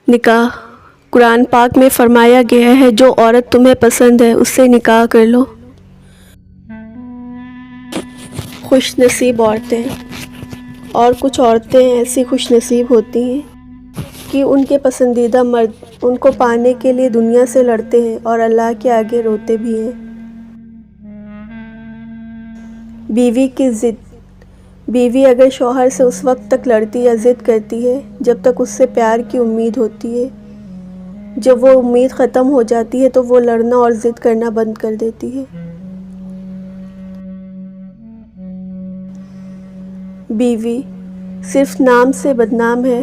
نکاح قرآن پاک میں فرمایا گیا ہے جو عورت تمہیں پسند ہے اس سے نکاح کر لو۔ خوش نصیب عورتیں، اور کچھ عورتیں ایسی خوش نصیب ہوتی ہیں کہ ان کے پسندیدہ مرد ان کو پانے کے لیے دنیا سے لڑتے ہیں اور اللہ کے آگے روتے بھی ہیں۔ بیوی کی ضد، بیوی اگر شوہر سے اس وقت تک لڑتی یا ضد کرتی ہے جب تک اس سے پیار کی امید ہوتی ہے، جب وہ امید ختم ہو جاتی ہے تو وہ لڑنا اور ضد کرنا بند کر دیتی ہے۔ بیوی صرف نام سے بدنام ہے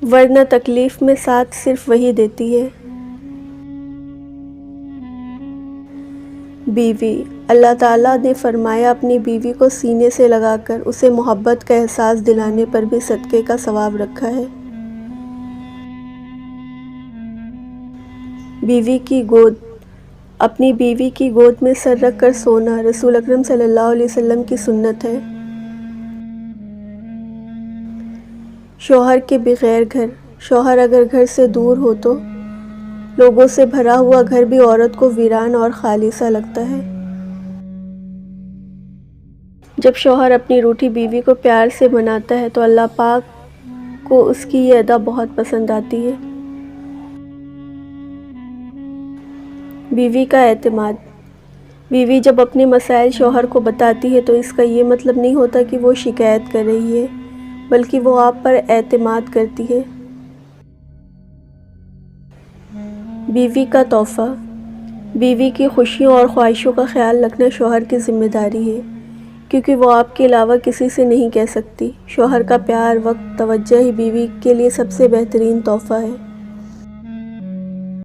ورنہ تکلیف میں ساتھ صرف وہی دیتی ہے۔ بیوی، اللہ تعالیٰ نے فرمایا اپنی بیوی کو سینے سے لگا کر اسے محبت کا احساس دلانے پر بھی صدقے کا ثواب رکھا ہے۔ بیوی کی گود، اپنی بیوی کی گود میں سر رکھ کر سونا رسول اکرم صلی اللہ علیہ وسلم کی سنت ہے۔ شوہر کے بغیر گھر، شوہر اگر گھر سے دور ہو تو لوگوں سے بھرا ہوا گھر بھی عورت کو ویران اور خالی سا لگتا ہے۔ جب شوہر اپنی روٹھی بیوی کو پیار سے مناتا ہے تو اللہ پاک کو اس کی یہ ادا بہت پسند آتی ہے۔ بیوی کا اعتماد، بیوی جب اپنے مسائل شوہر کو بتاتی ہے تو اس کا یہ مطلب نہیں ہوتا کہ وہ شکایت کر رہی ہے، بلکہ وہ آپ پر اعتماد کرتی ہے۔ بیوی کا تحفہ، بیوی کی خوشیوں اور خواہشوں کا خیال رکھنا شوہر کی ذمہ داری ہے، کیونکہ وہ آپ کے علاوہ کسی سے نہیں کہہ سکتی۔ شوہر کا پیار، وقت، توجہ ہی بیوی کے لیے سب سے بہترین تحفہ ہے۔